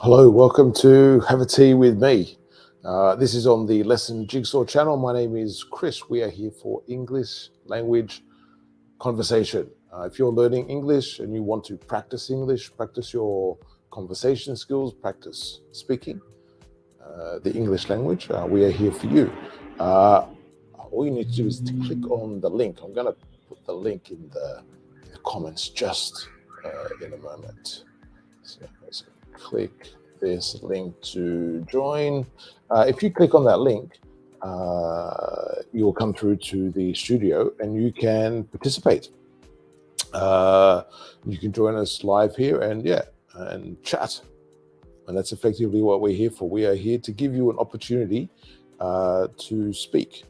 Hello, welcome to Have a Tea with me. This is on the Lesson Jigsaw channel. My name is Chris. We are here for English language conversation. If you're learning English and you want to practice English, practice your conversation skills, practice speaking the English language, we are here for you. All you need to do is to click on the link. I'm going to put the link in the comments just in a moment. So let's click this link to join. If you click on that link, you will come through to the studio and you can participate. You can join us live here and chat. And that's effectively what we're here for. We are here to give you an opportunity to speak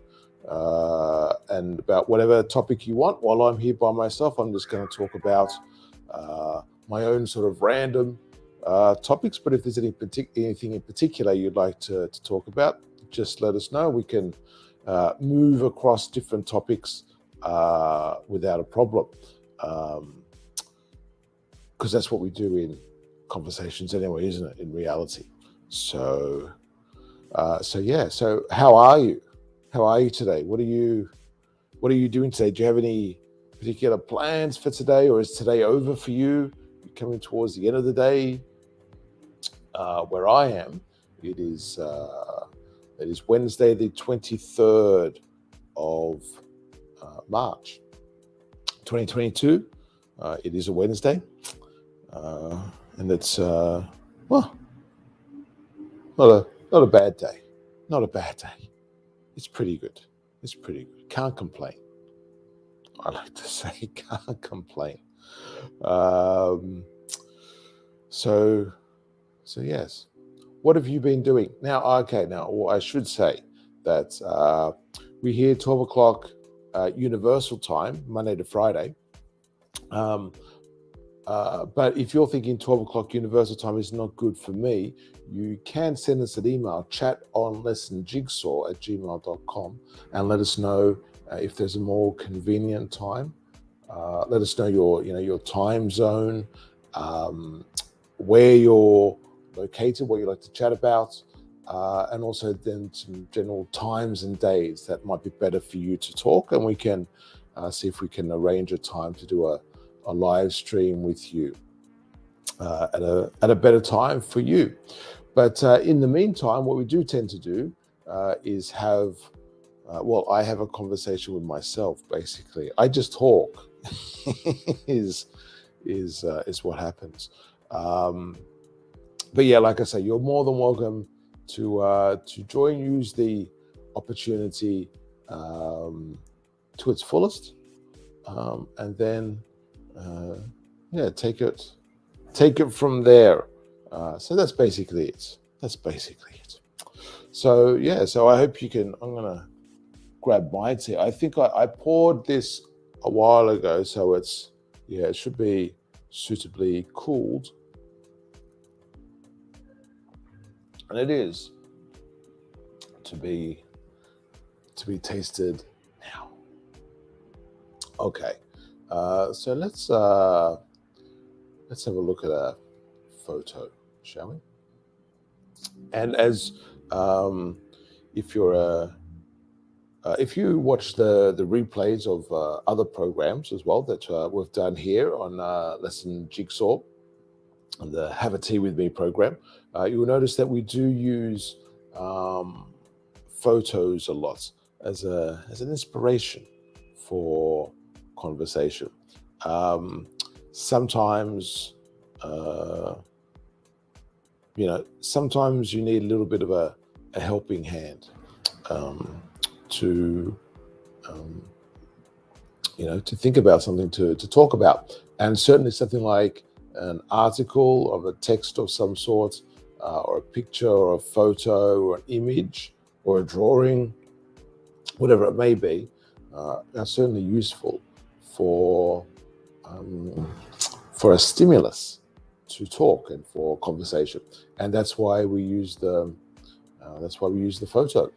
and about whatever topic you want. While I'm here by myself, I'm just going to talk about my own sort of random topics. But if there's anything in particular you'd like to talk about, just let us know. We can move across different topics without a problem, because that's what we do in conversations anyway, isn't it, in reality? So how are you? How are you today? What are you doing today? Do you have any particular plans for today, or is today over for you? You're coming towards the end of the day. Where I am, it is Wednesday, the 23rd of March, 2022. It is a Wednesday, and it's not a bad day. Not a bad day. It's pretty good. It's pretty good. Can't complain. I like to say can't complain. So yes. What have you been doing? Now, I should say that we're here 12 o'clock Universal Time, Monday to Friday. But if you're thinking 12 o'clock Universal Time is not good for me, you can send us an email, chatonlessonjigsaw@gmail.com, and let us know if there's a more convenient time. Let us know your time zone, where you're located, what you like to chat about, and also then some general times and days that might be better for you to talk, and we can see if we can arrange a time to do a live stream with you at a better time for you. But in the meantime, what we do tend to do is have, I have a conversation with myself. Basically, I just talk. is what happens. But yeah, like I say, you're more than welcome to join. Use the opportunity to its fullest, and then take it from there. So that's basically it. So I hope you can. I'm gonna grab my tea. I think I poured this a while ago, so it should be suitably cooled, and it is to be tasted now. Okay, so let's have a look at a photo, shall we? And as if you watch the replays of other programs as well that we've done here on Lesson Jigsaw and the Have a Tea with Me program, you will notice that we do use photos a lot as an inspiration for conversation. Sometimes sometimes you need a little bit of a helping hand to think about something to talk about, and certainly something like an article of a text of some sort, or a picture or a photo or an image or a drawing, whatever it may be, are certainly useful for a stimulus to talk and for conversation, and that's why we use the photo.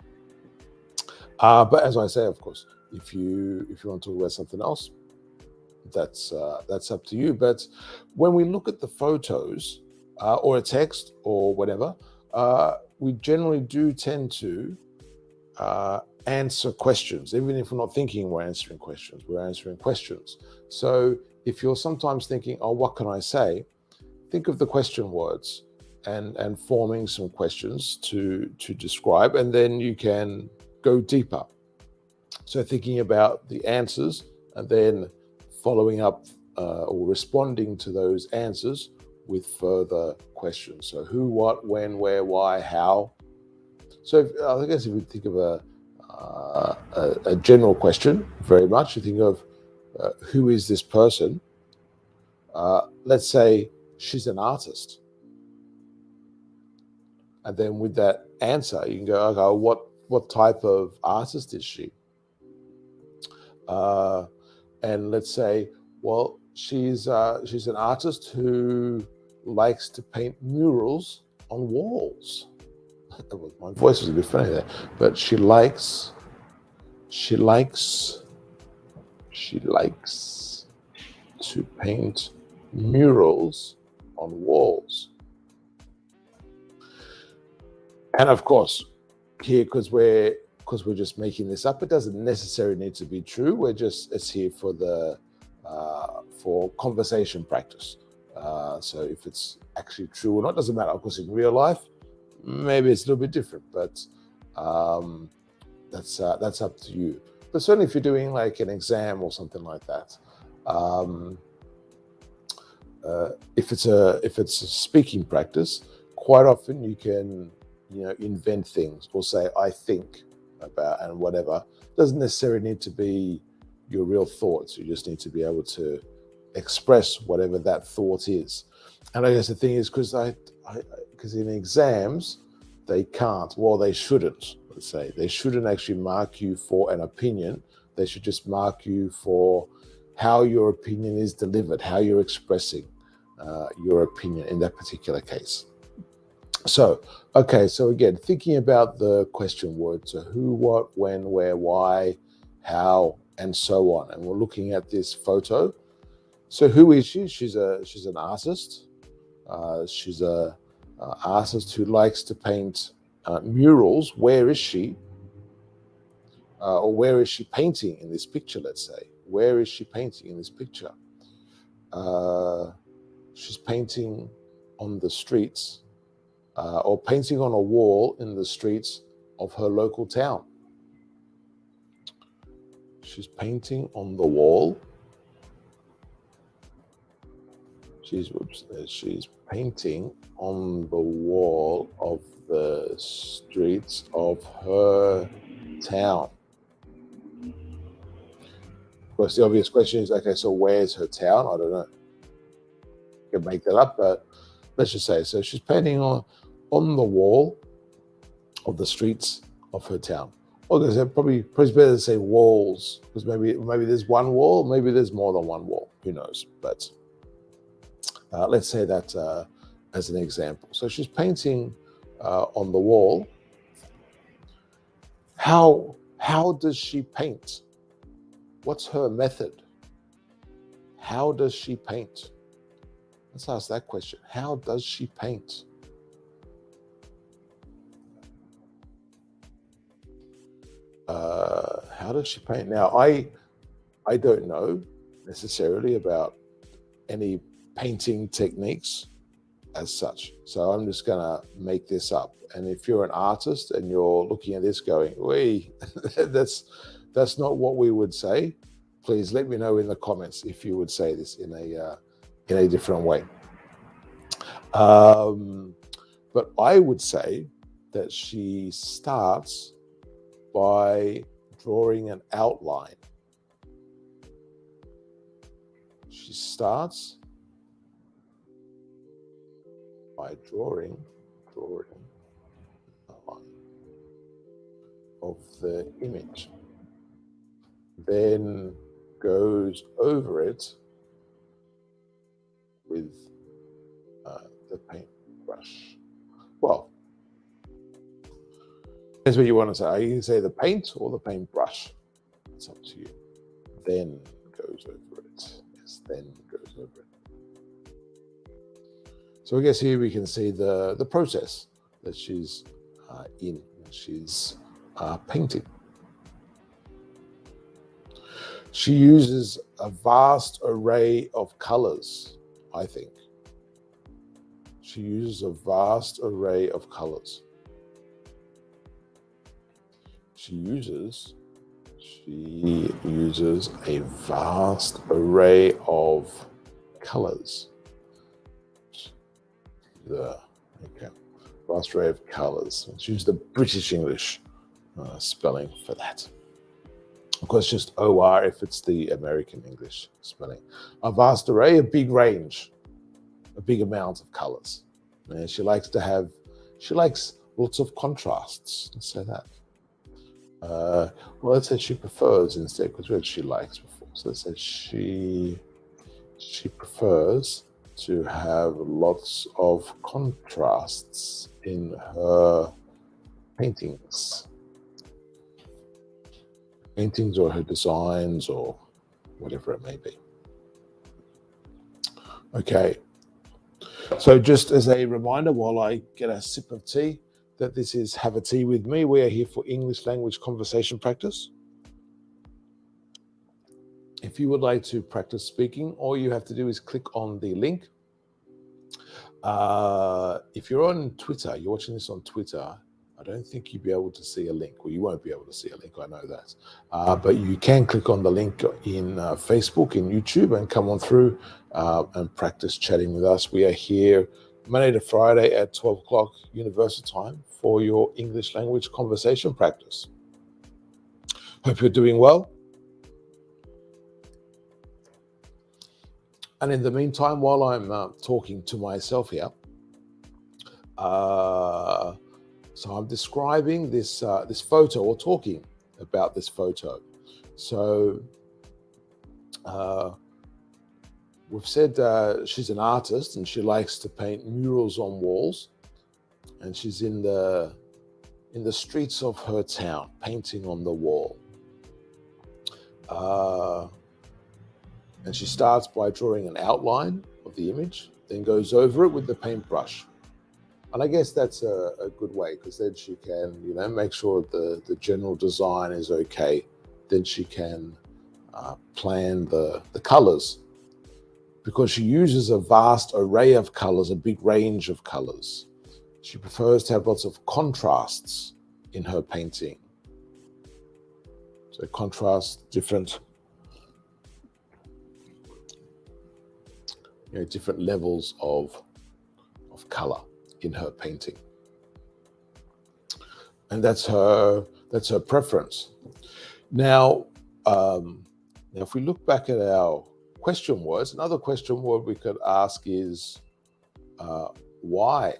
But as I say, of course, if you want to talk about something else, that's up to you. But when we look at the photos, or a text or whatever, we generally do tend to answer questions. Even if we're not thinking we're answering questions, we're answering questions. So if you're sometimes thinking, oh, what can I say? Think of the question words and forming some questions to describe, and then you can go deeper. So thinking about the answers and then following up or responding to those answers with further questions. So who, what, when, where, why, how. So I guess if you think of a general question, very much, you think of who is this person? Let's say she's an artist. And then with that answer, you can go, okay, what type of artist is she? And let's say, well, she's an artist who likes to paint murals on walls. My voice was a bit funny there, but she likes to paint murals on walls. And of course, here, because we're just making this up, it doesn't necessarily need to be true. It's here for the for conversation practice. So if it's actually true or not, doesn't matter. Of course, in real life, maybe it's a little bit different, but that's up to you. But certainly, if you're doing like an exam or something like that, if it's a speaking practice, quite often you can invent things or say I think about and whatever. It doesn't necessarily need to be your real thoughts. You just need to be able to express whatever that thought is. And I guess the thing is, because in exams they can't, well, they shouldn't, let's say, they shouldn't actually mark you for an opinion. They should just mark you for how your opinion is delivered, how you're expressing your opinion in that particular case. So, okay, so again, thinking about the question words, so who, what, when, where, why, how, and so on. And we're looking at this photo. So who is she? She's an artist. She's a artist who likes to paint murals. Where is she? Or where is she painting in this picture, let's say? Where is she painting in this picture? She's painting on the streets or painting on a wall in the streets of her local town. She's painting on the wall. She's painting on the wall of the streets of her town. Of course, the obvious question is, okay, so where's her town? I don't know. You can make that up, but let's just say, so she's painting on the wall of the streets of her town. Well, probably better to say walls, because maybe there's one wall, maybe there's more than one wall. Who knows? But let's say that as an example. So she's painting on the wall. How does she paint? What's her method? How does she paint? Let's ask that question. How does she paint? How does she paint? Now, I don't know necessarily about any painting techniques as such. So I'm just going to make this up. And if you're an artist and you're looking at this going, wait, that's not what we would say, please let me know in the comments if you would say this in a different way. But I would say that she starts by drawing an outline. She starts by drawing outline of the image, then goes over it with the paintbrush. Well, that's what you want to say. You can say the paint or the paintbrush. It's up to you. Then goes over it. Yes, then goes over it. So I guess here we can see the process that she's in. She's painting. She uses a vast array of colors, I think. She uses a vast array of colors. She uses a vast array of colors. Okay, vast array of colors. Let's use the British English spelling for that. Of course, just OR if it's the American English spelling. A vast array, a big range, a big amount of colors. And she likes lots of contrasts. Let's say that. Well, let's say she prefers instead, because we had she likes before. So let's say she prefers to have lots of contrasts in her paintings or her designs or whatever it may be. Okay, so just as a reminder, while I get a sip of tea, that this is Have a Tea with Me. We are here for English language conversation practice. If you would like to practice speaking, all you have to do is click on the link. If you're on Twitter, you're watching this on Twitter, I don't think you'll be able to see a link, or you won't be able to see a link, I know that. But you can click on the link in Facebook, in YouTube, and come on through and practice chatting with us. We are here Monday to Friday at 12 o'clock Universal Time for your English language conversation practice. Hope you're doing well. And in the meantime, while I'm talking to myself here, so I'm describing this photo, or talking about this photo. So we've said she's an artist and she likes to paint murals on walls, and she's in the streets of her town painting on the wall. And she starts by drawing an outline of the image, then goes over it with the paintbrush. And I guess that's a good way, because then she can, make sure the general design is okay. Then she can plan the colors, because she uses a vast array of colors, a big range of colors. She prefers to have lots of contrasts in her painting. So contrast, different levels of color in her painting, and that's her preference. Now, if we look back at our question words, another question word we could ask is why?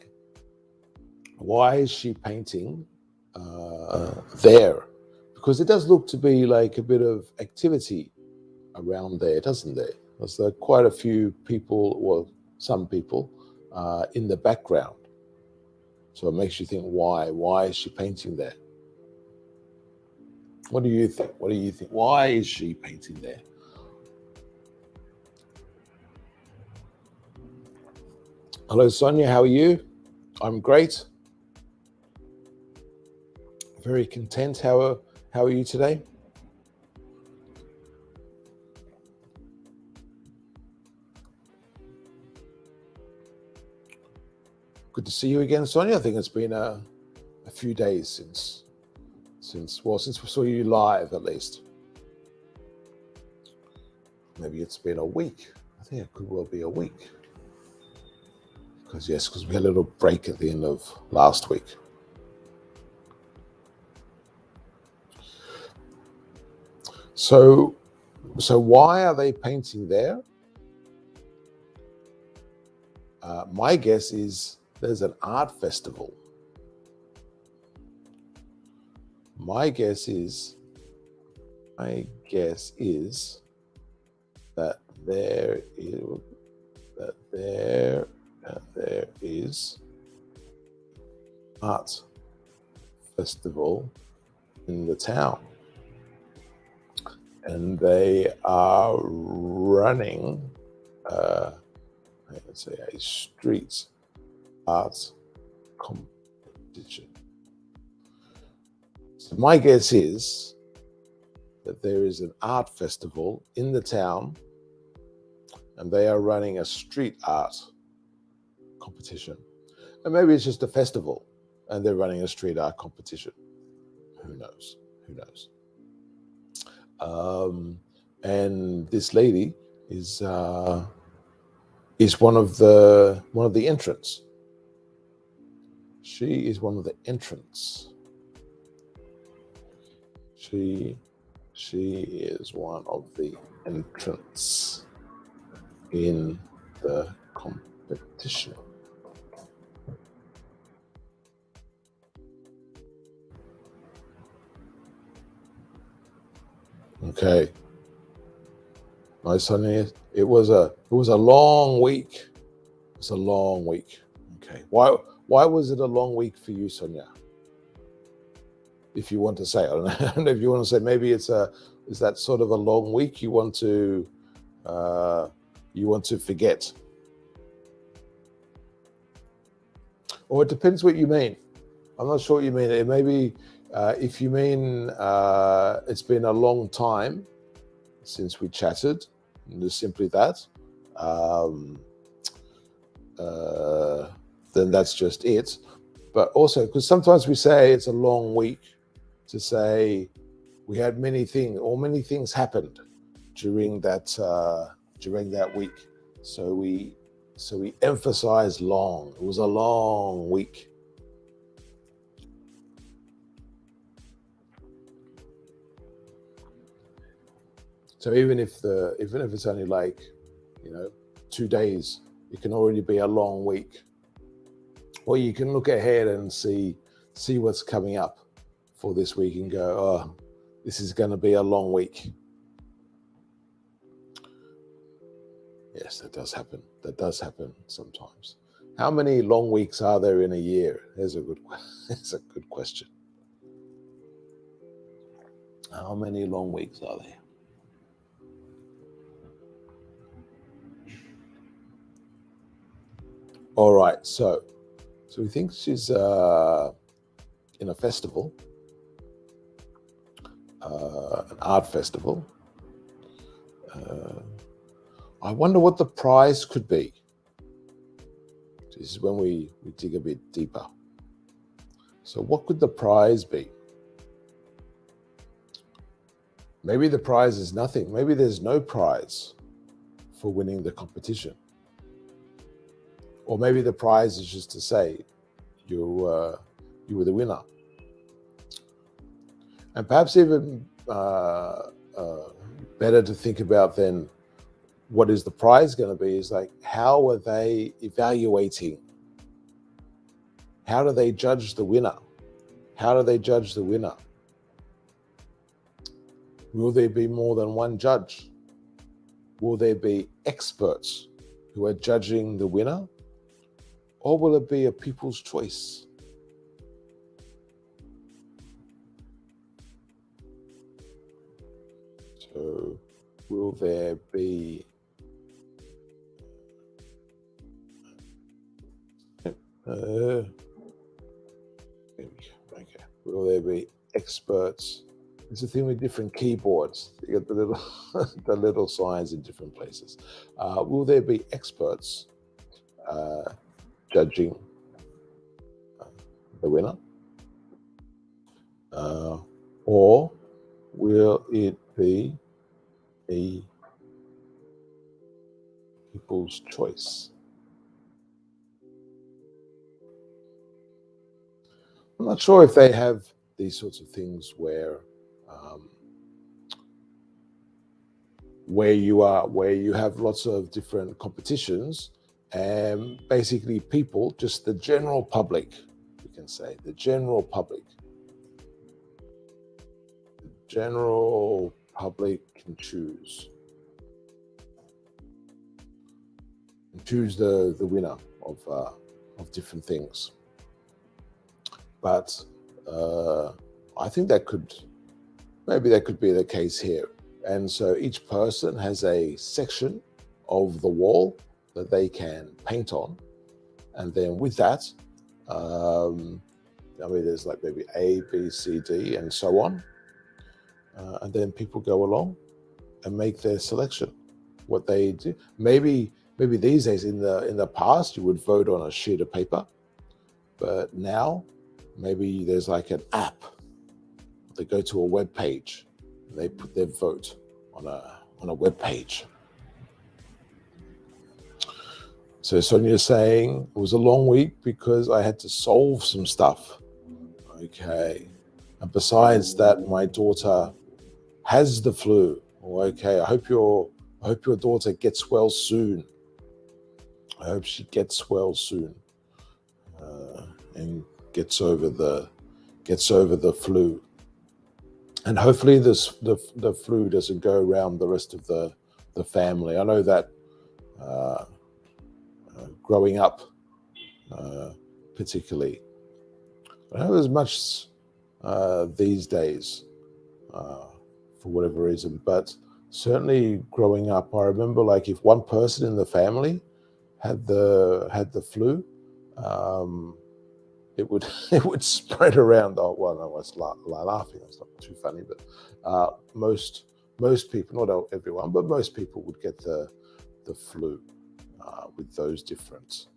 Why is she painting there? Because it does look to be like a bit of activity around there, doesn't there? There's quite a few people, well, some people, in the background. So it makes you think, why? Why is she painting there? What do you think? Why is she painting there? Hello, Sonia. How are you? I'm great. Very content. How are you today? Good to see you again, Sonia. I think it's been a few days since we saw you live, at least. Maybe it's been a week. I think it could well be a week. Because we had a little break at the end of last week. So why are they painting there? My guess is there's an art festival. My guess is that there is art festival in the town, and they are running let's say a street art competition. So my guess is that there is an art festival in the town and they are running a street art competition. And maybe it's just a festival and they're running a street art competition. Who knows? Who knows? And this lady is one of the entrants. She is one of the entrants. She is one of the entrants in the competition. Okay. Nice, honey. It was a long week. It's a long week. Okay. Why was it a long week for you, Sonia? If you want to say, I don't know if you want to say maybe is that sort of a long week you want to forget, or it depends what you mean. I'm not sure what you mean. It may be if you mean it's been a long time since we chatted, just simply that. Then that's just it. But also, because sometimes we say it's a long week to say we had many things happened during that week. So we emphasize long. It was a long week. So even if it's only like 2 days, it can already be a long week. Or you can look ahead and see what's coming up for this week and go, oh, this is going to be a long week. Yes, that does happen. That does happen sometimes. How many long weeks are there in a year? That's a good question. How many long weeks are there? All right, so we think she's in a festival, an art festival. I wonder what the prize could be. This is when we dig a bit deeper. So what could the prize be? Maybe the prize is nothing. Maybe there's no prize for winning the competition. Or maybe the prize is just to say you were the winner. And perhaps even better to think about then, what is the prize going to be is like, how are they evaluating? How do they judge the winner? How do they judge the winner? Will there be more than one judge? Will there be experts who are judging the winner? Or will it be a people's choice? So will there be okay. Will there be experts? It's the thing with different keyboards. You get the little the little signs in different places. Will there be experts judging the winner? Or will it be a people's choice? I'm not sure if they have these sorts of things where you have lots of different competitions, and basically people, just the general public, you can say the general public can choose the winner of different things. But I think that could be the case here. And so each person has a section of the wall that they can paint on, And then with that, there's like maybe A, B, C, D, and so on. And then people go along and make their selection. What they do, maybe these days, in the past, you would vote on a sheet of paper, but now maybe there's like an app. They go to a web page and they put their vote on a web page. So Sonia's saying it was a long week because I had to solve some stuff. Okay. And besides that, my daughter has the flu. Okay. I hope your daughter gets well soon. I hope she gets well soon and gets over the flu. And hopefully the flu doesn't go around the rest of the family. I know that growing up, particularly, I don't know as much these days for whatever reason, but certainly growing up, I remember like if one person in the family had the flu, it would spread around. Oh, well, I was laughing. It's not too funny, but most people, not everyone, but most people would get the flu with those different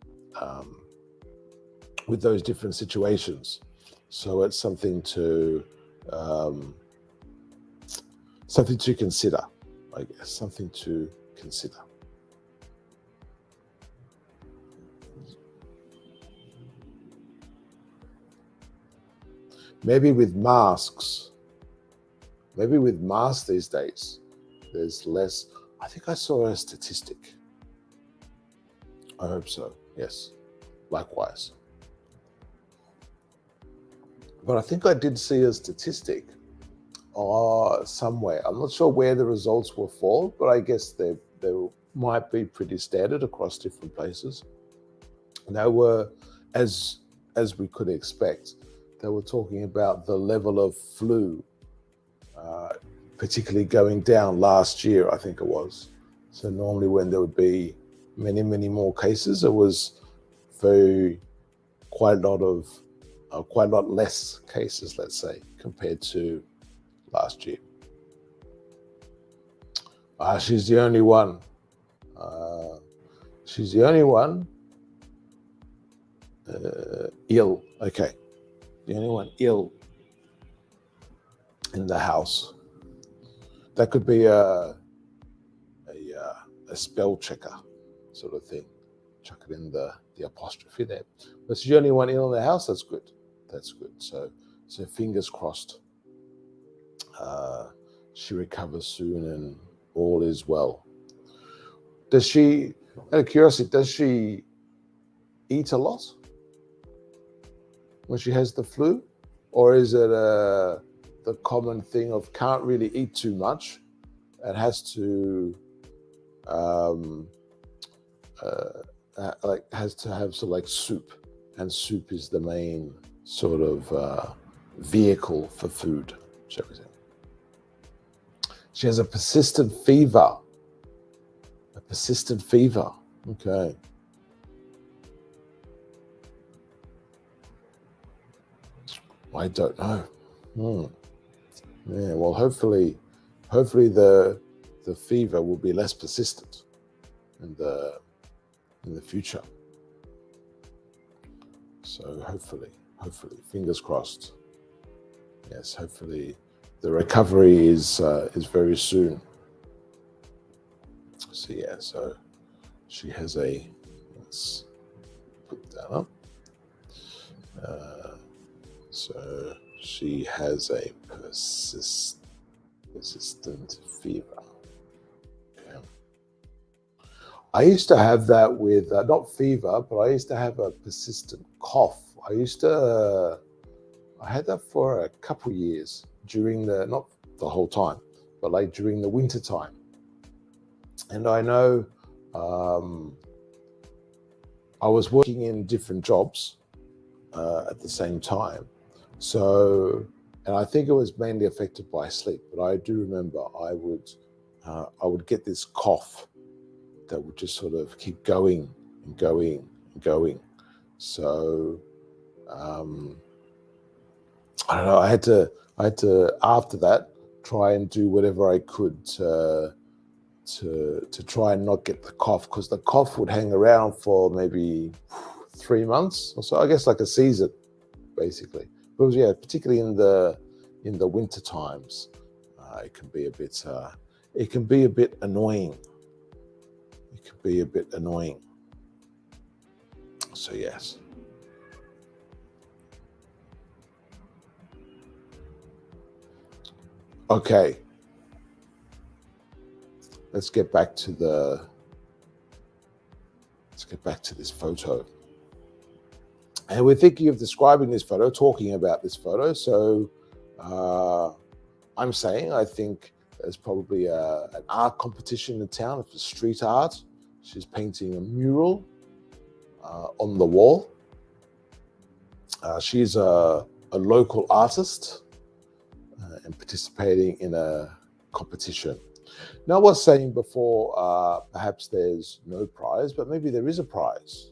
situations. So it's something to consider. I guess something to consider. Maybe with masks these days, there's less. I think I saw a statistic. I hope so. Yes, likewise. But I think I did see a statistic somewhere. I'm not sure where the results were for, but I guess they might be pretty standard across different places. And they were, as we could expect, they were talking about the level of flu, particularly going down last year, I think it was. So normally when there would be many, many more cases, it was quite a lot less cases, let's say, compared to last year. She's the only one. She's the only one ill. Okay. The only one ill in the house. That could be a spell checker sort of thing. Chuck it in the apostrophe there. But she's the only one ill in the house. That's good. That's good. So fingers crossed. She recovers soon and all is well. Does she, out of curiosity, does she eat a lot when she has the flu? Or is it the common thing of can't really eat too much and has to have sort of like soup, and soup is the main sort of vehicle for food, shall we say. She has a persistent fever. A persistent fever. Okay. I don't know. Yeah, well, hopefully the fever will be less persistent in the future. So hopefully, fingers crossed. Yes, hopefully the recovery is very soon. So yeah, so she has let's put that up. So she has a persistent fever. Okay. I used to have that with, not fever, but I used to have a persistent cough. I had that for a couple of years during not the whole time, but like during the winter time. And I know I was working in different jobs at the same time. So, and I think it was mainly affected by sleep, but I do remember I would get this cough that would just sort of keep going and going and going. So I don't know. I had to after that try and do whatever I could to try and not get the cough, because the cough would hang around for maybe 3 months or so. I guess like a season, basically. Because yeah, particularly in the winter times, it can be a bit annoying. It can be a bit annoying. So yes. Okay. Let's get back to this photo. And we're thinking of describing this photo, talking about this photo. So I'm saying I think there's probably an art competition in town for street art. She's painting a mural on the wall. She's a local artist and participating in a competition. Now, I was saying before, perhaps there's no prize, but maybe there is a prize.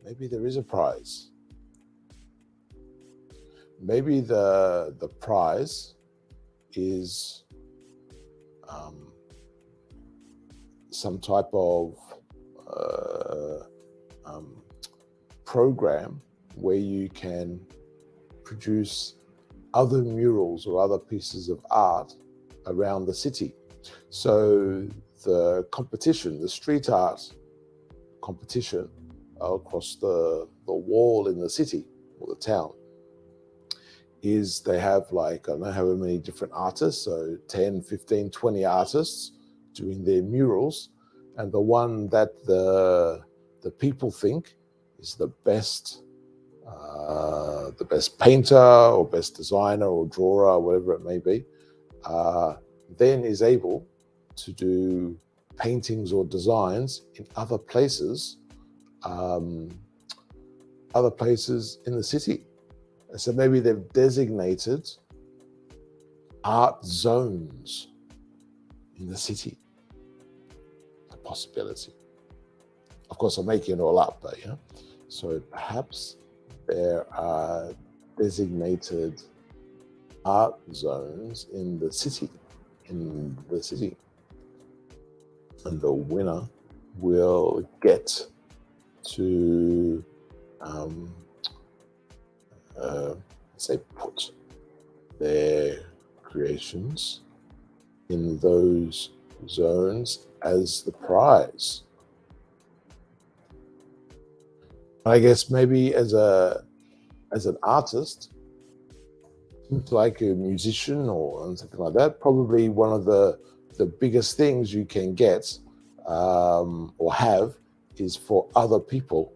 Maybe there is a prize. Maybe the prize is some type of program where you can produce other murals or other pieces of art around the city. So the competition, the street art competition across the wall in the city or the town, is they have like, I don't know how many different artists, so 10, 15, 20 artists doing their murals. And the one that the people think is the best painter or best designer or drawer or whatever it may be, then is able to do paintings or designs in other places in the city. And so maybe they've designated art zones in the city. A possibility. Of course, I'm making it all up, but yeah. So perhaps there are designated art zones in the city. And the winner will get to say put their creations in those zones as the prize. I guess maybe as an artist, like a musician or something like that, probably one of the biggest things you can get or have is for other people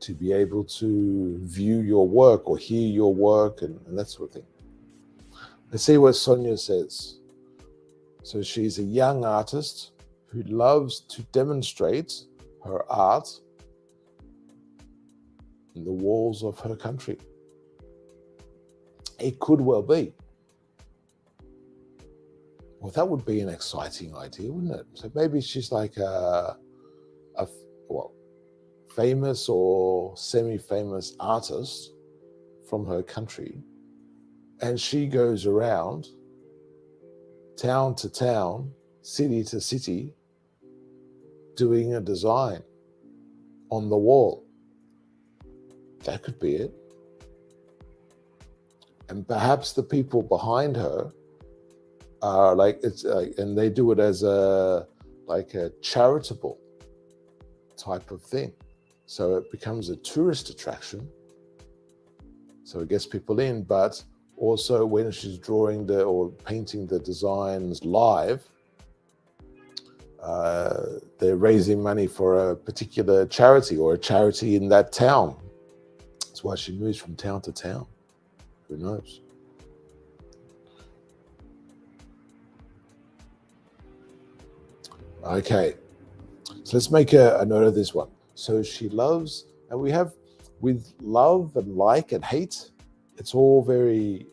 to be able to view your work or hear your work and that sort of thing. Let's see what Sonia says. So she's a young artist who loves to demonstrate her art in the walls of her country. It could well be. Well, that would be an exciting idea, wouldn't it? So maybe she's like a famous or semi-famous artist from her country, and she goes around town to town, city to city, doing a design on the wall. That could be it. And perhaps the people behind her are and they do it as a charitable type of thing. So it becomes a tourist attraction. So it gets people in, but also when she's drawing or painting the designs live, they're raising money for a particular charity or a charity in that town. That's why she moves from town to town. Who knows? Okay, so let's make a note of this one. So she loves, and we have with love and like and hate, it's all very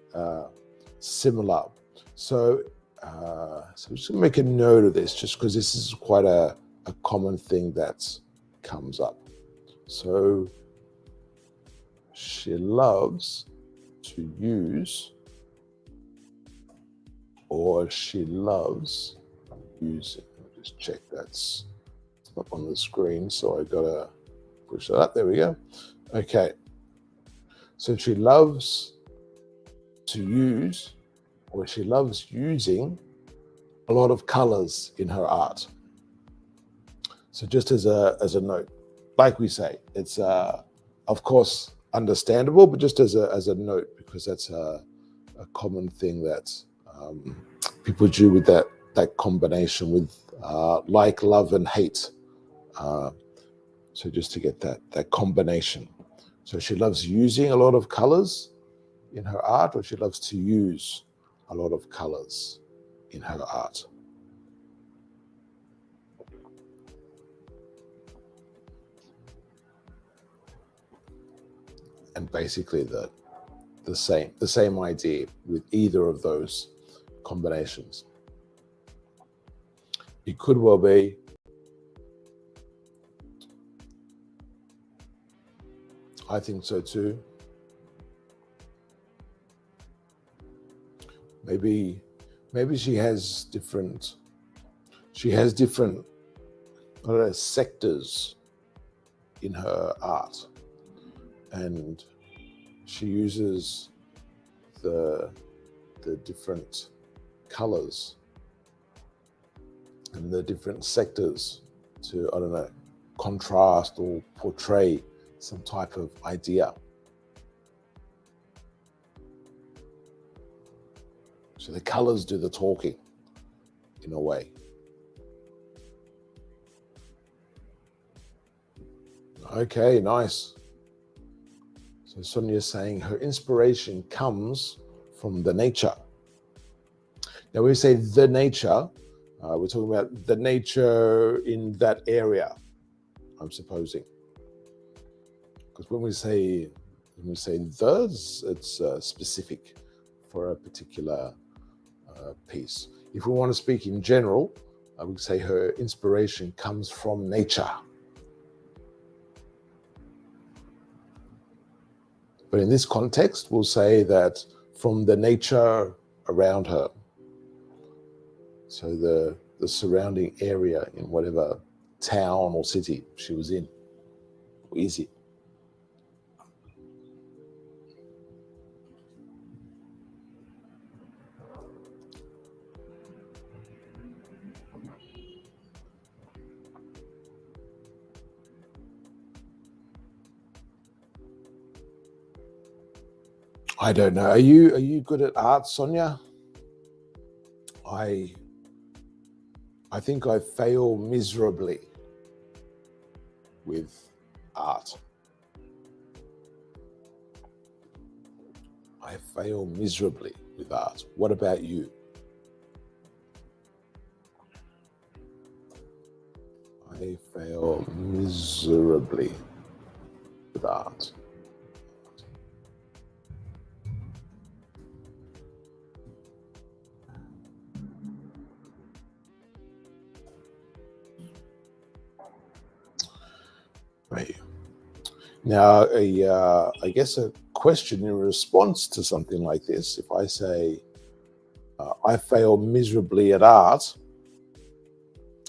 similar. So I'm just gonna make a note of this just because this is quite a common thing that comes up. So she loves to use, or she loves using. Let me just check that's not on the screen, so I gotta push that up. There we go. Okay. So she loves to use, or she loves using a lot of colors in her art. So just as a note, like we say, it's of course understandable, but just as a note, because that's a common thing that people do with that combination with like, love, and hate. So just to get that combination. So she loves using a lot of colors in her art, or she loves to use a lot of colors in her art. And basically the same idea with either of those combinations. It could well be I think so too. Maybe she has different I don't know, sectors in her art, and she uses the different colors and the different sectors to, I don't know, contrast or portray some type of idea. So the colors do the talking in a way. Okay, nice. So Sonia's saying her inspiration comes from the nature. Now, when we say the nature, we're talking about the nature in that area, I'm supposing. Because when we say the, it's specific for a particular piece. If we want to speak in general, I would say her inspiration comes from nature. But in this context, we'll say that from the nature around her. So the surrounding area in whatever town or city she was in. Easy. I don't know. Are you good at art, Sonia? I think I fail miserably with art. I fail miserably with art. What about you? I fail miserably with art. Right. Now, I guess a question in response to something like this, if I say, I fail miserably at art,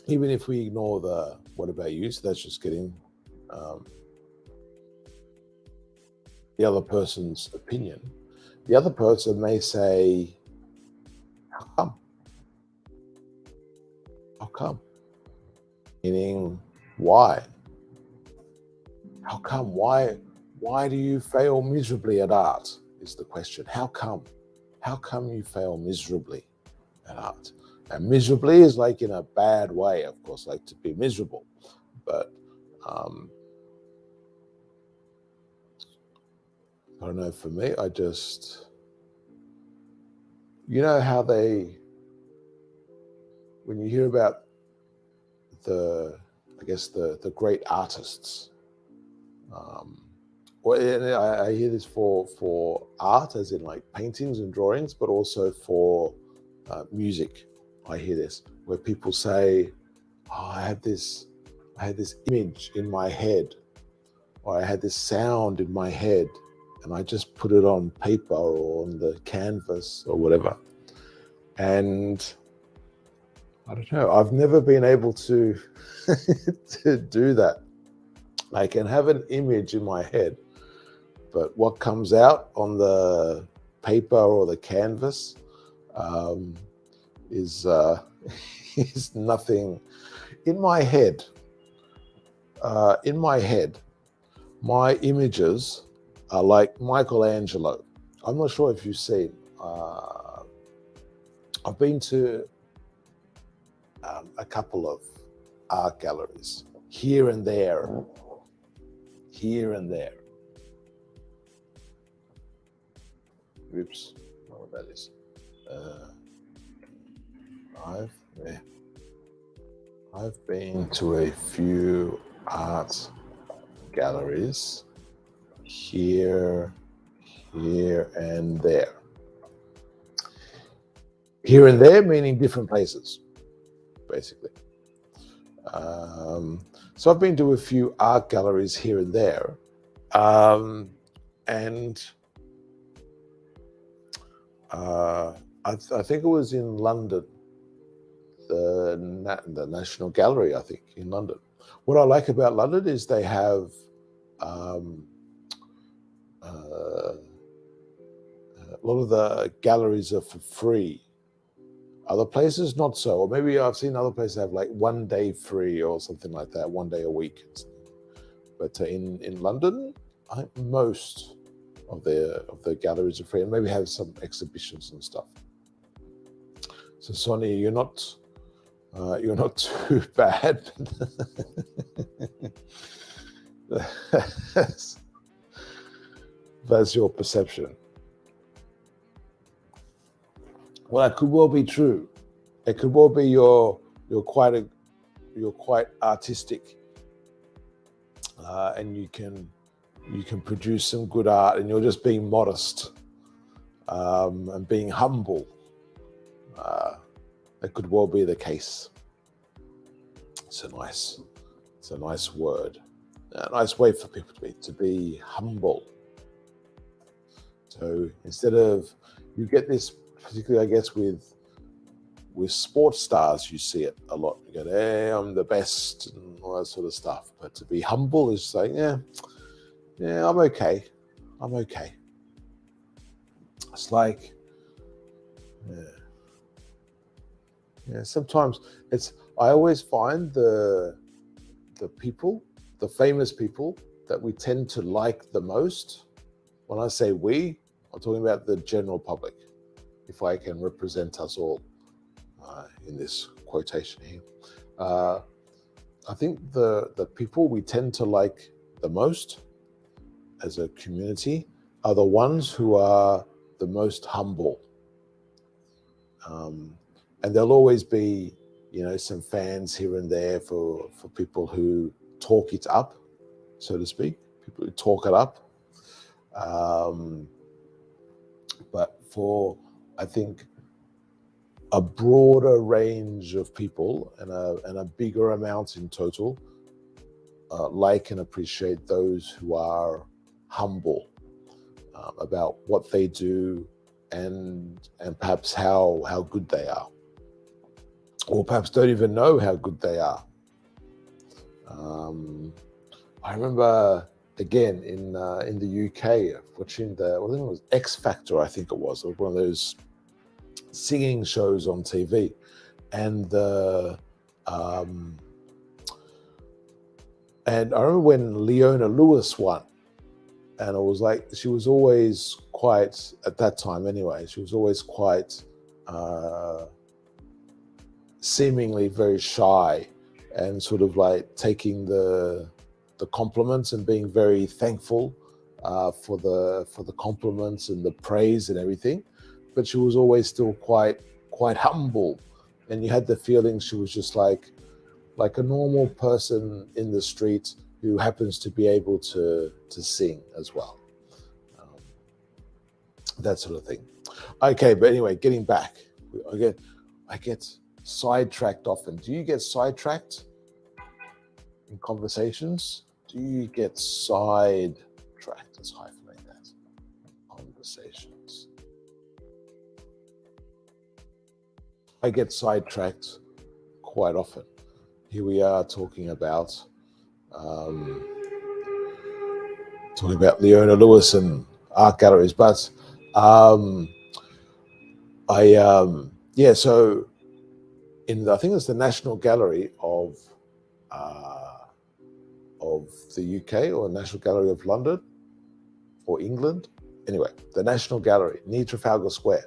even if we ignore the what about you, so that's just getting the other person's opinion. The other person may say, how come? How come? Meaning, why? How come? Why do you fail miserably at art? Is the question. How come? How come you fail miserably at art? And miserably is like in a bad way, of course, like to be miserable. But I don't know, for me, I just, you know how when you hear about the great artists, I hear this for art, as in like paintings and drawings, but also for music. I hear this where people say, "Oh, I had this image in my head, or I had this sound in my head, and I just put it on paper or on the canvas or whatever. And I don't know, I've never been able to to do that. I can have an image in my head, but what comes out on the paper or the canvas is is nothing. In my head, my images are like Michelangelo. I'm not sure if you've seen. I've been to a couple of art galleries here and there. Oops, I don't know what that is. I've been to a few art galleries here and there. Here and there meaning different places, basically. So I've been to a few art galleries here and there, and I think it was in London, the National Gallery, I think, in London. What I like about London is they have a lot of the galleries are for free. Other places, not so. Or maybe I've seen other places have like 1 day free or something like that, 1 day a week. But in London, I think most of the galleries are free, and maybe have some exhibitions and stuff. So Sonny, you're not too bad. That's your perception. Well, that could well be true. It could well be you're quite artistic, and you can produce some good art, and you're just being modest and being humble. That could well be the case. It's a nice word, a nice way for people to be humble. So instead of, you get this particularly, I guess, with sports stars, you see it a lot. You go, hey, I'm the best and all that sort of stuff. But to be humble is saying, yeah, I'm okay. It's like, sometimes I always find the famous people that we tend to like the most. When I say we, I'm talking about the general public, if I can represent us all in this quotation here. I think the people we tend to like the most as a community are the ones who are the most humble. And there'll always be, some fans here and there for people who talk it up, so to speak, people who talk it up. But for, I think, a broader range of people and a bigger amount in total, like and appreciate those who are humble about what they do and perhaps how good they are, or perhaps don't even know how good they are. I remember, again, in the UK, watching I think it was X Factor, I think it was one of those singing shows on TV, and and I remember when Leona Lewis won, and it was like, she was always quite, at that time anyway, she was always quite seemingly very shy, and sort of like taking the compliments and being very thankful for the compliments and the praise and everything, but she was always still quite humble, and you had the feeling she was just like a normal person in the street who happens to be able to sing as well, that sort of thing. Okay, but anyway, getting back, I get sidetracked often. Do you get sidetracked in conversations? Do you get sidetracked? Let's hyphenate that. conversations. I get sidetracked quite often. Here we are talking about Leona Lewis and art galleries, but so I think it's the National Gallery of the UK, or National Gallery of London or England. Anyway, the National Gallery near Trafalgar Square,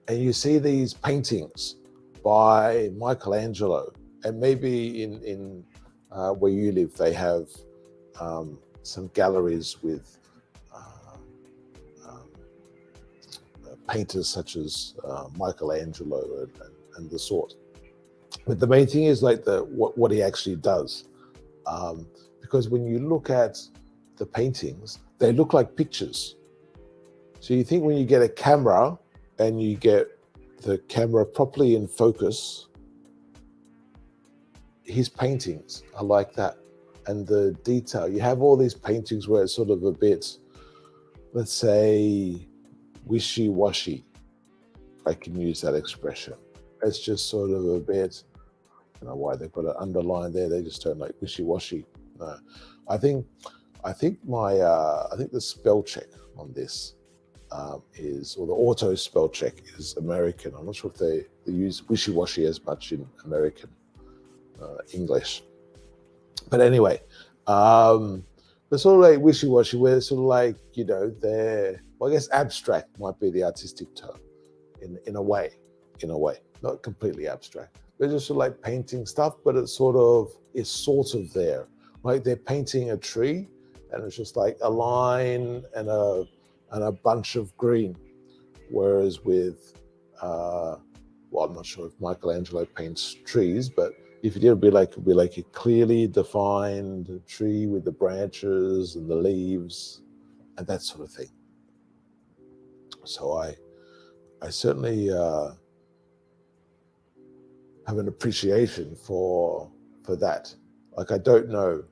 and you see these paintings by Michelangelo, and maybe in where you live, they have some galleries with painters such as Michelangelo and the sort. But the main thing is like what he actually does, because when you look at the paintings, they look like pictures. So you think when you get a camera and you get the camera properly in focus, his paintings are like that. And the detail, you have all these paintings where it's sort of a bit, let's say, wishy-washy, if I can use that expression. It's just sort of a bit, I don't know why they've got an underline there, they just don't like wishy-washy. No, I think the spell check on this is, or the auto spell check is American. I'm not sure if they use wishy-washy as much in American English. But anyway, they're sort of like wishy-washy, where it's sort of like, they're, well, I guess abstract might be the artistic term in a way, not completely abstract. They're just sort of like painting stuff, but it's sort of there. Like they're painting a tree, and it's just like a line and a bunch of green. Whereas with, well, I'm not sure if Michelangelo paints trees, but if it did, it'd be like a clearly defined tree with the branches and the leaves and that sort of thing. So I certainly have an appreciation for that. Like I don't know,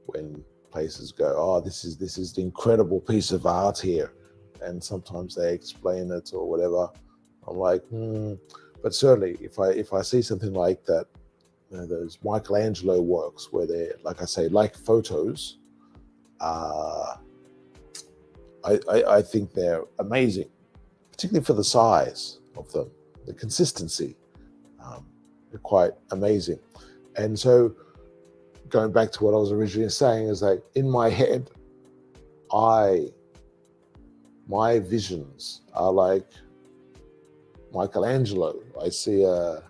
when places go, oh, this is the incredible piece of art here, and sometimes they explain it or whatever. I'm like, But certainly, if I see something like that, those Michelangelo works where they're, like I say, like photos, I think they're amazing, particularly for the size of them, the consistency. They're quite amazing. And so, going back to what I was originally saying, is like in my head, my visions are like Michelangelo. I see a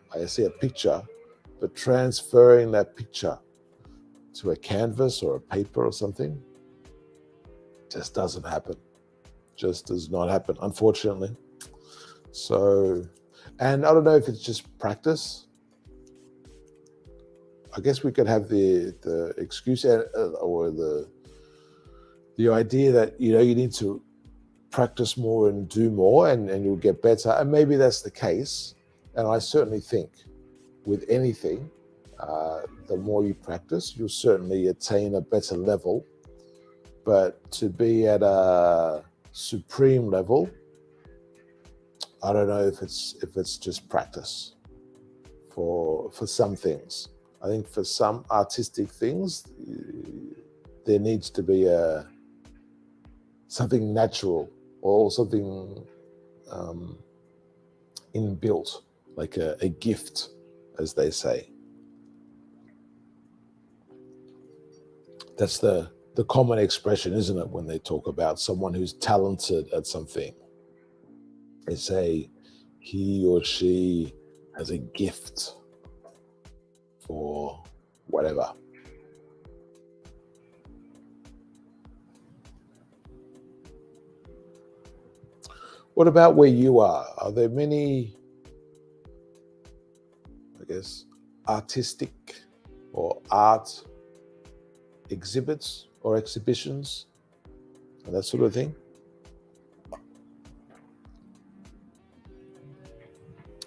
picture, but transferring that picture to a canvas or a paper or something just doesn't happen. Just does not happen, unfortunately. So, and I don't know if it's just practice. I guess we could have the excuse or the idea that you need to practice more and do more, and you'll get better. And maybe that's the case. And I certainly think with anything, the more you practice, you'll certainly attain a better level. But to be at a supreme level, I don't know if it's just practice for some things. I think for some artistic things, there needs to be something natural or something inbuilt, like a gift, as they say. That's the common expression, isn't it, when they talk about someone who's talented at something? They say he or she has a gift for whatever. What about where you are? Are there many, I guess, artistic or art exhibits or exhibitions and that sort of thing?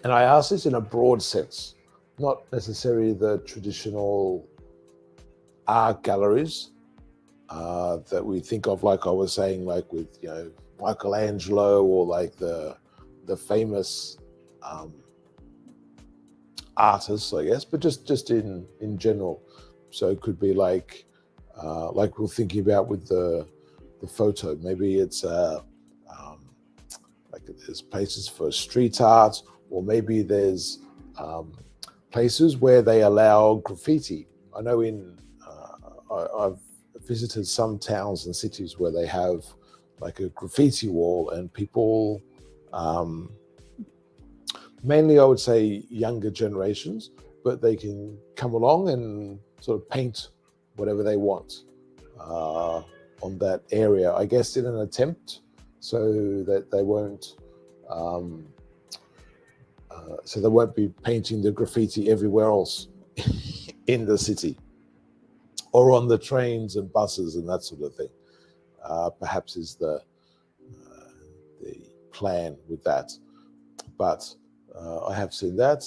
And I ask this in a broad sense, not necessarily the traditional art galleries, that we think of, like I was saying, like with Michelangelo, or like the famous artists, I guess, but just in general. So it could be like we're thinking about with the photo. Maybe it's like there's places for street art, or maybe there's places where they allow graffiti. I know I've visited some towns and cities where they have like a graffiti wall, and people, mainly I would say younger generations, but they can come along and sort of paint whatever they want on that area, I guess, in an attempt so that they won't be painting the graffiti everywhere else in the city, or on the trains and buses and that sort of thing. Perhaps is the plan with that. But I have seen that.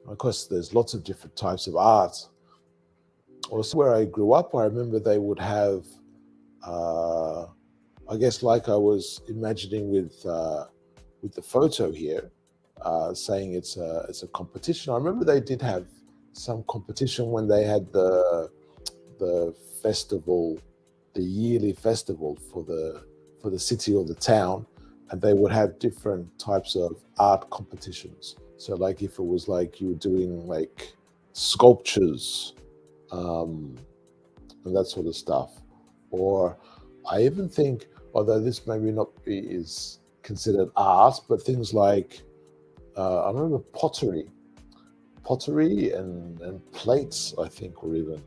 Of course, there's lots of different types of art. Also, where I grew up, I remember they would have, I guess, like I was imagining with the photo here, saying it's a competition. I remember they did have some competition when they had the festival, the yearly festival for the city or the town, and they would have different types of art competitions. So like if it was like you were doing like sculptures and that sort of stuff, or I even think, although this maybe not be is considered art, but things like I remember pottery and plates, I think, were even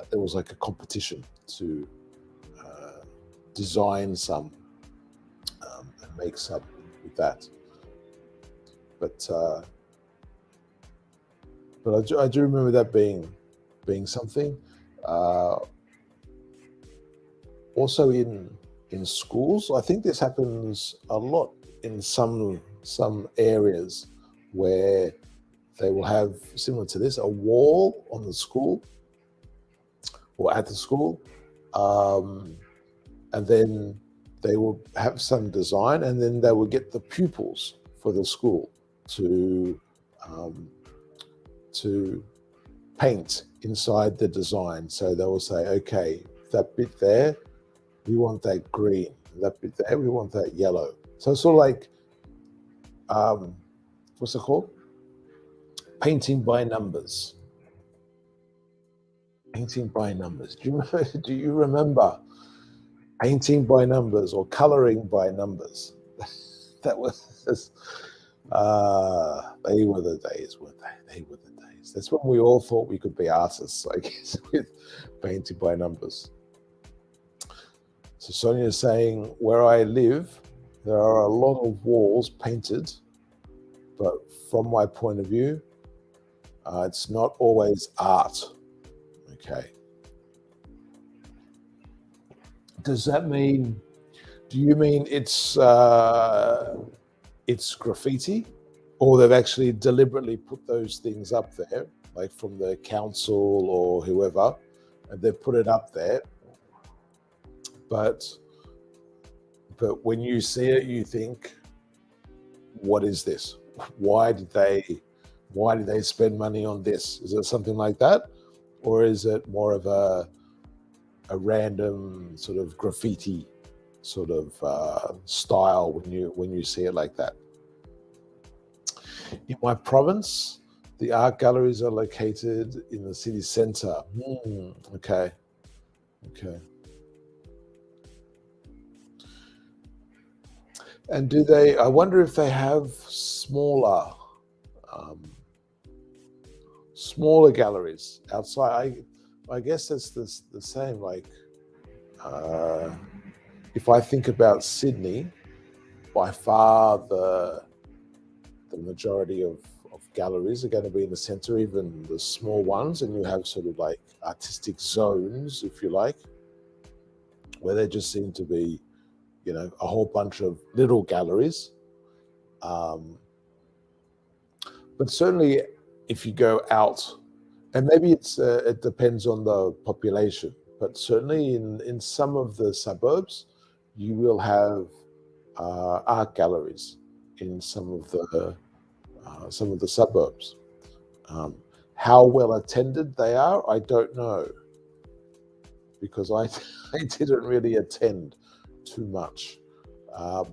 there was like a competition to design some and make some with that. But I do remember that being something. Also in schools, I think this happens a lot in some areas where they will have, similar to this, a wall on the school or at the school, and then they will have some design, and then they will get the pupils for the school to paint inside the design. So they will say, okay, that bit there, we want that green. That bit there, we want that yellow. So it's sort of like, what's it called? Painting by numbers. Painting by numbers. Do you remember painting by numbers or coloring by numbers? That was, they were the days, weren't they? They were the days. That's when we all thought we could be artists, I guess, with painting by numbers. So Sonia is saying, where I live, there are a lot of walls painted, but from my point of view, it's not always art. Okay. Does that mean, do you mean it's graffiti, or they've actually deliberately put those things up there, like from the council or whoever, and they've put it up there, but when you see it, you think, what is this? Why did they spend money on this? Is it something like that, or is it more of a random sort of graffiti sort of style when you see it like that? In my province, the art galleries are located in the city centre. Okay. And do they, I wonder if they have smaller galleries outside. I guess that's the same. Like, if I think about Sydney, by far the majority of galleries are going to be in the centre, even the small ones, and you have sort of like artistic zones, if you like, where there just seem to be, a whole bunch of little galleries. But certainly, if you go out, and maybe it depends on the population. but certainly in some of the suburbs, you will have art galleries in some of the suburbs. How well attended they are, I don't know, because I I didn't really attend too much.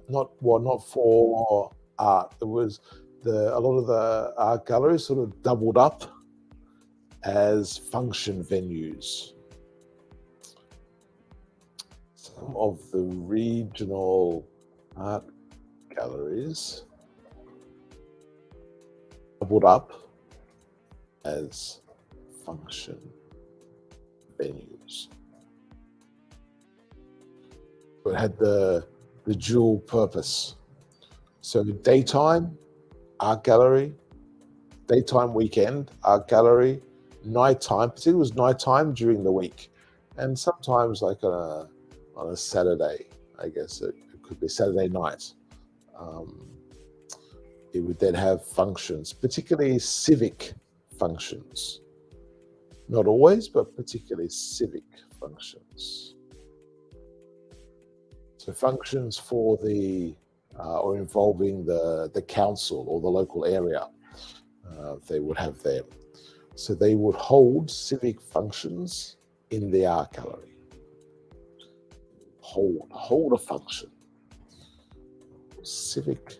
Not for art. It was a lot of the art galleries sort of doubled up as function venues. Some of the regional art galleries doubled up as function venues. It had the dual purpose. So daytime art gallery, daytime weekend art gallery, nighttime, particularly it was nighttime during the week, and sometimes like on a Saturday, I guess it could be Saturday night. It would then have functions, particularly civic functions. Not always, but particularly civic functions. So functions for or involving the council or the local area, they would have them. So they would hold civic functions in the art gallery. Hold a function. Civic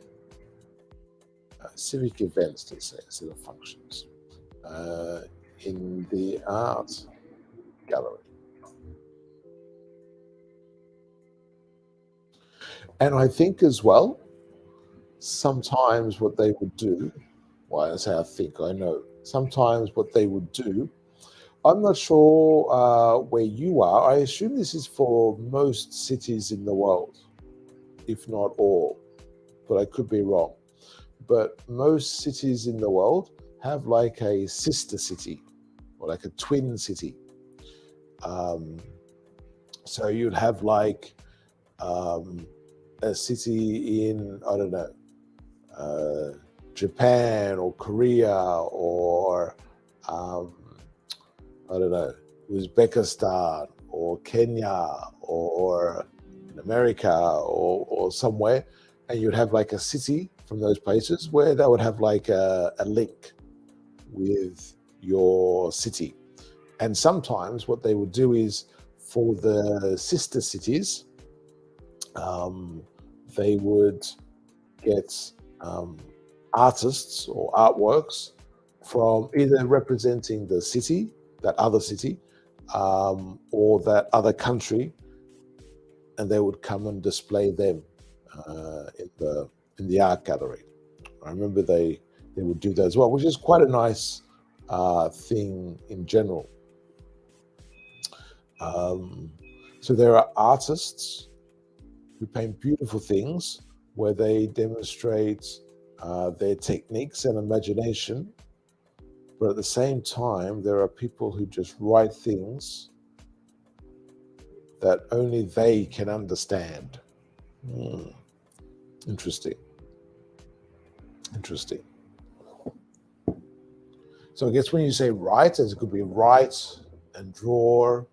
events, let's say, instead of functions, in the art gallery. And I think as well, sometimes what they would do, well, I say I think, I know, sometimes what they would do, I'm not sure where you are. I assume this is for most cities in the world, if not all, but I could be wrong. But most cities in the world have like a sister city or like a twin city. So you'd have like a city in, I don't know, Japan or Korea or I don't know, Uzbekistan or Kenya or in America or somewhere, and you'd have like a city from those places where they would have like a link with your city. And sometimes what they would do is for the sister cities, they would get artists or artworks from either representing the city, that other city, or that other country, and they would come and display them in the art gallery. I remember they would do that as well, which is quite a nice thing in general. So there are artists who paint beautiful things where they demonstrate their techniques and imagination, but at the same time, there are people who just write things that only they can understand. Interesting. So I guess when you say write, it could be write and draw,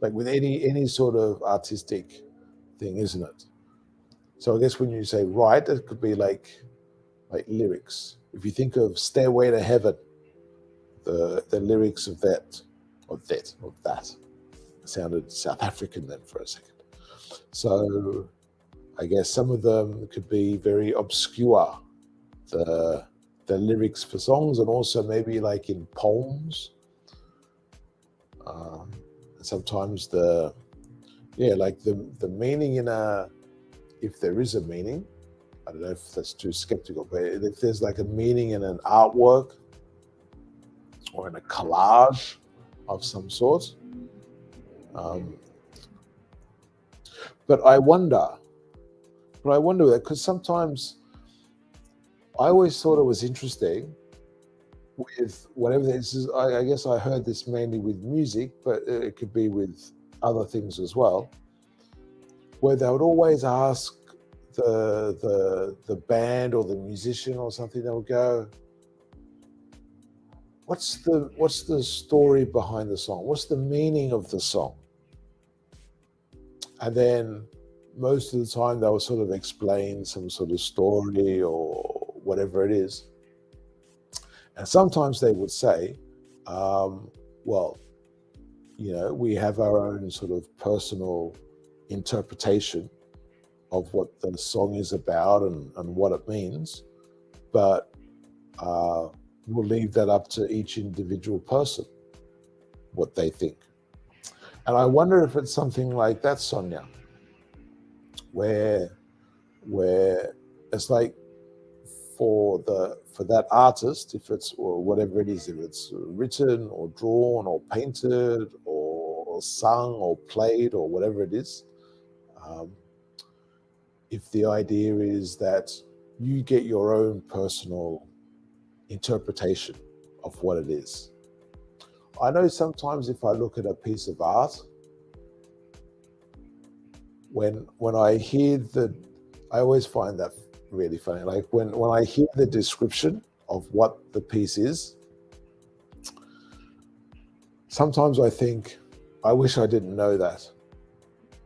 like with any sort of artistic thing, isn't it? So I guess when you say write, it could be like lyrics. If you think of Stairway to Heaven, the lyrics of that. It sounded South African then for a second. So I guess some of them could be very obscure, the lyrics for songs, and also maybe like in poems. Sometimes the meaning in if there is a meaning, I don't know if that's too skeptical, but if there's like a meaning in an artwork or in a collage of some sort. But I wonder that, because sometimes I always thought it was interesting with whatever this is. I guess I heard this mainly with music, but it could be with other things as well, where they would always ask the band or the musician or something, they would go, what's the story behind the song? What's the meaning of the song? And then most of the time they'll sort of explain some sort of story or whatever it is. And sometimes they would say, well, we have our own sort of personal interpretation of what the song is about and what it means, but we'll leave that up to each individual person, what they think. And I wonder if it's something like that, Sonia, where it's like for that artist, if it's, or whatever it is, if it's written or drawn or painted or sung or played or whatever it is, if the idea is that you get your own personal interpretation of what it is. I know sometimes if I look at a piece of art, when I hear I always find that really funny. Like when I hear the description of what the piece is, sometimes I think, I wish I didn't know that,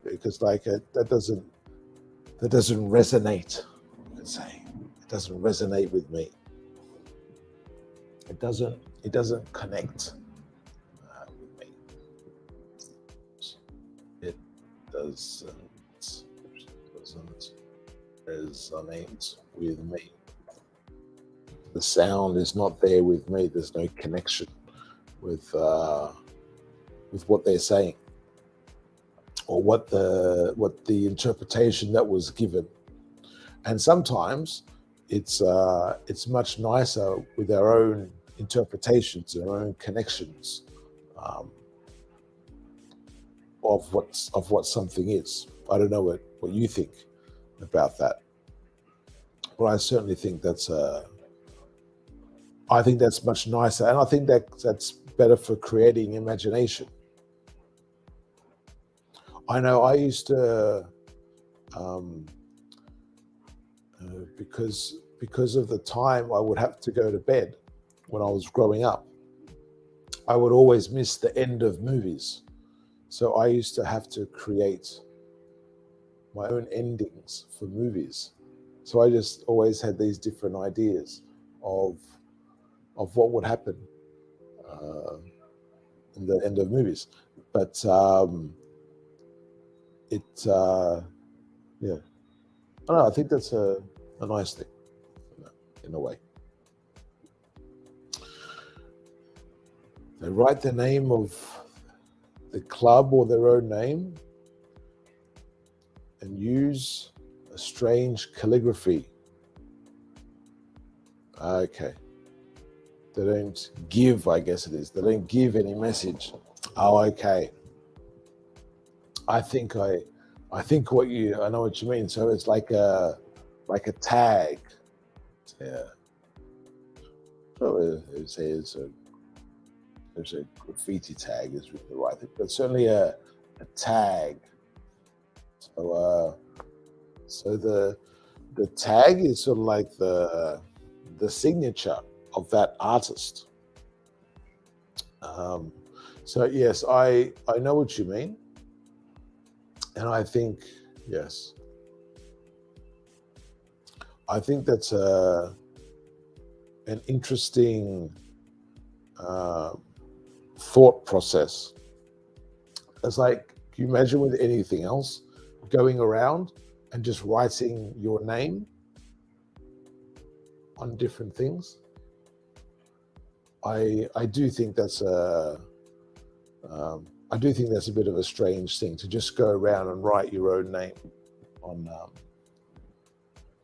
because like that doesn't resonate. I could say it doesn't resonate with me. It doesn't connect with me. It doesn't resonate with me. The sound is not there with me. There's no connection with what they're saying, or what the interpretation that was given. And sometimes it's much nicer with our own interpretations, our own connections of what something is. I don't know what you think about that, but I certainly think that's much nicer, and I think that's better for creating imagination. I know I used to, because of the time I would have to go to bed when I was growing up, I would always miss the end of movies. So I used to have to create my own endings for movies. So I just always had these different ideas of what would happen in the end of movies. But yeah, I don't know, I think that's a nice thing, in a way. They write the name of the club or their own name and use a strange calligraphy. Okay. They don't give, I guess it is. They don't give any message. Oh, okay. I know what you mean. So it's like a tag. Yeah. So it says there's a graffiti tag is the right thing, but certainly a tag. So the tag is sort of like the signature of that artist. So yes, I know what you mean, and I think yes, I think that's an interesting thought process. It's like, can you imagine with anything else going around and just writing your name on different things? I do think that's a bit of a strange thing, to just go around and write your own name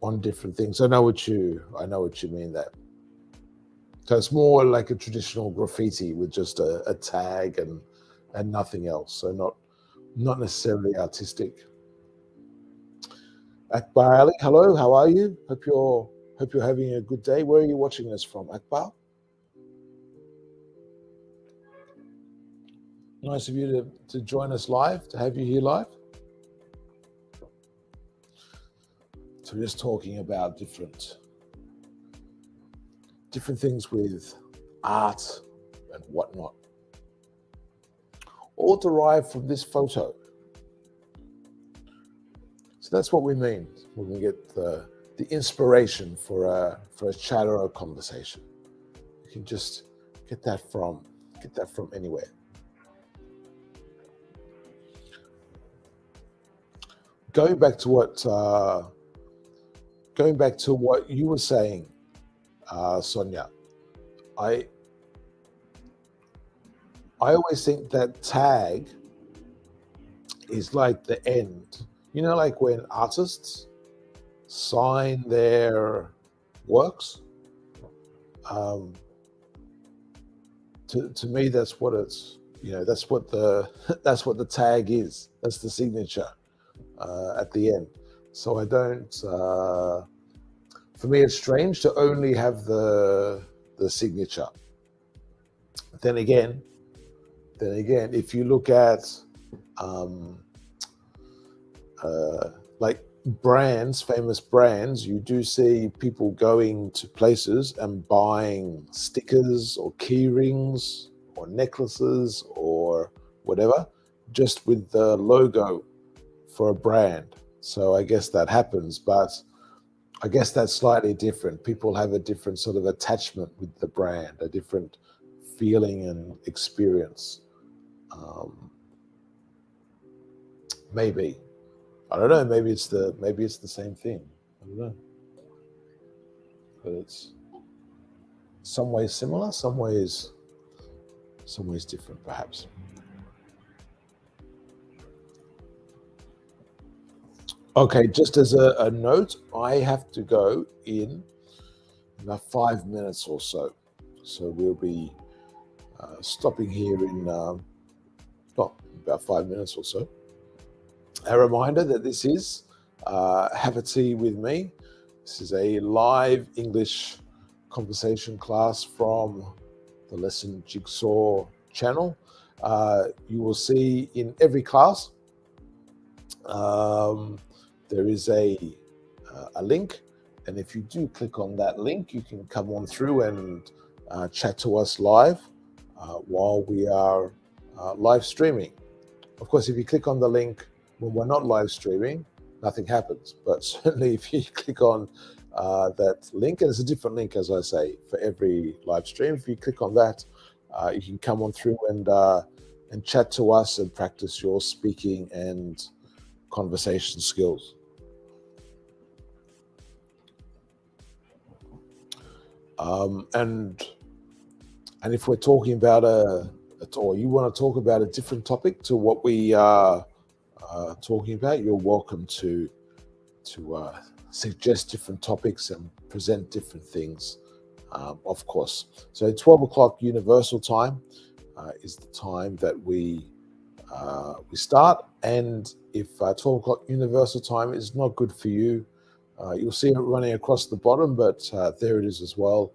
on different things. I know what you mean there. So it's more like a traditional graffiti with just a tag and nothing else. So not necessarily artistic. Akbar Ali, hello, how are you? Hope you're having a good day. Where are you watching us from, Akbar? Nice of you to join us live, to have you here live. So we're just talking about different things with art and whatnot, all derived from this photo. So that's what we mean when we get the inspiration for a chat or a conversation. You can just get that from anywhere. Going back to what you were saying, Sonia, I always think that tag is like the end. You know, like when artists sign their works. To me, that's what it's. That's what the that's what the tag is. That's the signature at the end. So I don't. For me, it's strange to only have the signature. Then again, if you look at like brands, famous brands, you do see people going to places and buying stickers or key rings or necklaces or whatever, just with the logo for a brand. So I guess that happens, but I guess that's slightly different. People have a different sort of attachment with the brand, a different feeling and experience. Maybe. I don't know. Maybe it's the same thing. I don't know. But it's some ways similar, some ways different, perhaps. Okay, just as a note, I have to go in about 5 minutes or so. So we'll be stopping here in about 5 minutes or so. A reminder that this is Have a Tea with Me. This is a live English conversation class from the Lesson Jigsaw channel. You will see in every class there is a link, and if you do click on that link, you can come on through and chat to us live while we are live streaming. Of course, if you click on the link when we're not live streaming, nothing happens. But certainly if you click on that link, and it's a different link, as I say, for every live stream, if you click on that, you can come on through and chat to us and practice your speaking and conversation skills. And if we're talking about or you want to talk about a different topic to what we are talking about, you're welcome to suggest different topics and present different things, of course. So 12 o'clock Universal Time is the time that we start. And if 12 o'clock Universal Time is not good for you, you'll see it running across the bottom, but there it is as well.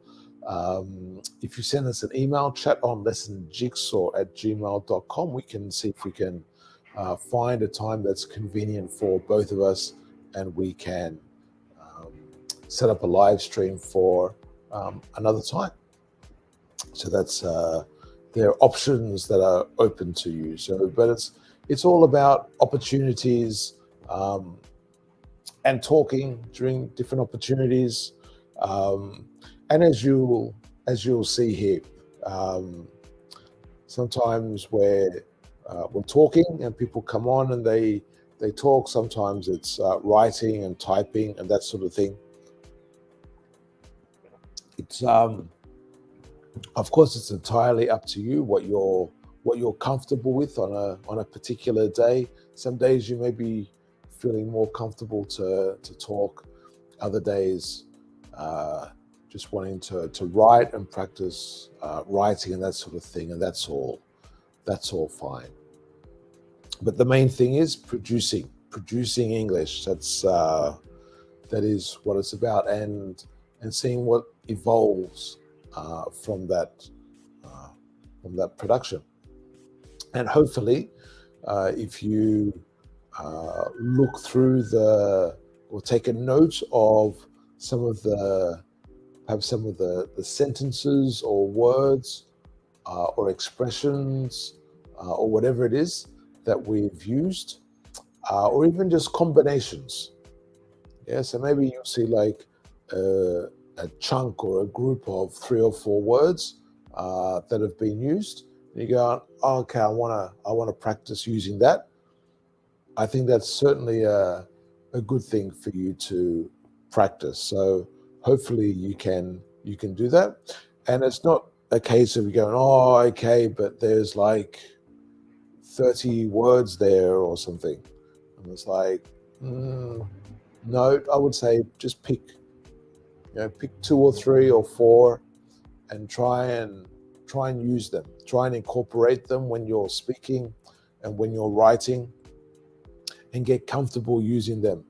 If you send us an email, chat on lessonjigsaw@gmail.com, we can see if we can find a time that's convenient for both of us, and we can set up a live stream for another time. So that's there are options that are open to you. So, but it's all about opportunities and talking during different opportunities. And as you'll see here, sometimes we're talking and people come on and they talk. Sometimes it's writing and typing and that sort of thing. It's of course it's entirely up to you what you're comfortable with on a particular day. Some days you may be feeling more comfortable to talk. Other days just wanting to write and practice writing and that sort of thing, and that's all fine. But the main thing is producing English. That is what it's about, and seeing what evolves from that production. And hopefully, if you look through or take a note of some of the sentences or words or expressions or whatever it is that we've used, or even just combinations. Yeah, so maybe you'll see like a chunk or a group of 3 or 4 words that have been used. And you go, oh, okay, I wanna practice using that. I think that's certainly a good thing for you to practice. So hopefully you can do that. And it's not a case of you going, oh, okay, but there's like 30 words there or something. And it's like, no, I would say just pick 2 or 3 or 4 and try and use them. Try and incorporate them when you're speaking and when you're writing, and get comfortable using them.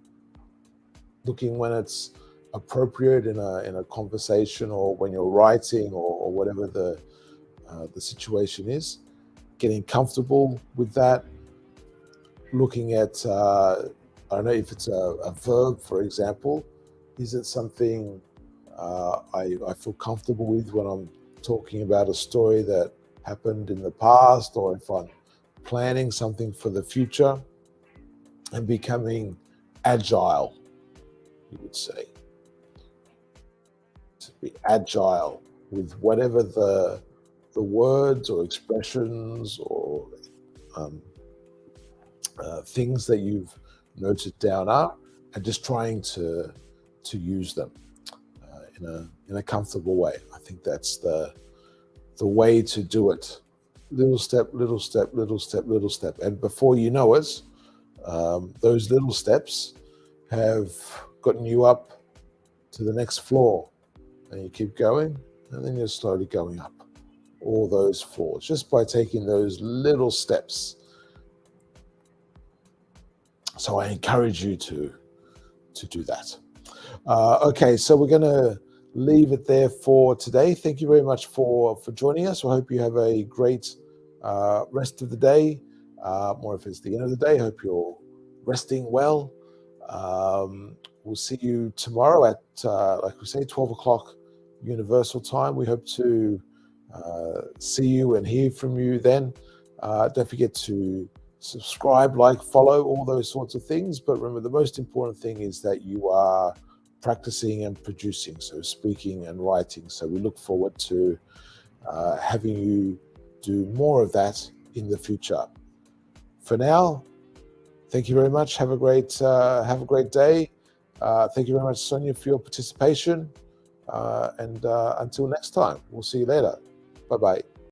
Looking when it's appropriate in a conversation, or when you're writing, or whatever the situation is. Getting comfortable with that. Looking at I don't know if it's a verb, for example. Is it something I feel comfortable with when I'm talking about a story that happened in the past, or if I'm planning something for the future? And becoming agile, you would say. To be agile with whatever the words or expressions or things that you've noted down are, and just trying to use them in a comfortable way. I think that's the way to do it. Little step, little step, little step, little step, and before you know it, those little steps have gotten you up to the next floor, and you keep going, and then you're slowly going up all those floors just by taking those little steps. So I encourage you to do that. Okay, so we're going to leave it there for today. Thank you very much for joining us. I hope you have a great rest of the day, or if it's the end of the day, I hope you're resting well. We'll see you tomorrow at, like we say, 12 o'clock Universal Time. We hope to see you and hear from you then. Don't forget to subscribe, like, follow, all those sorts of things. But remember, the most important thing is that you are practicing and producing, so speaking and writing. So we look forward to having you do more of that in the future. For now, thank you very much. Have a great day. Thank you very much, Sonia, for your participation. And until next time, we'll see you later. Bye-bye.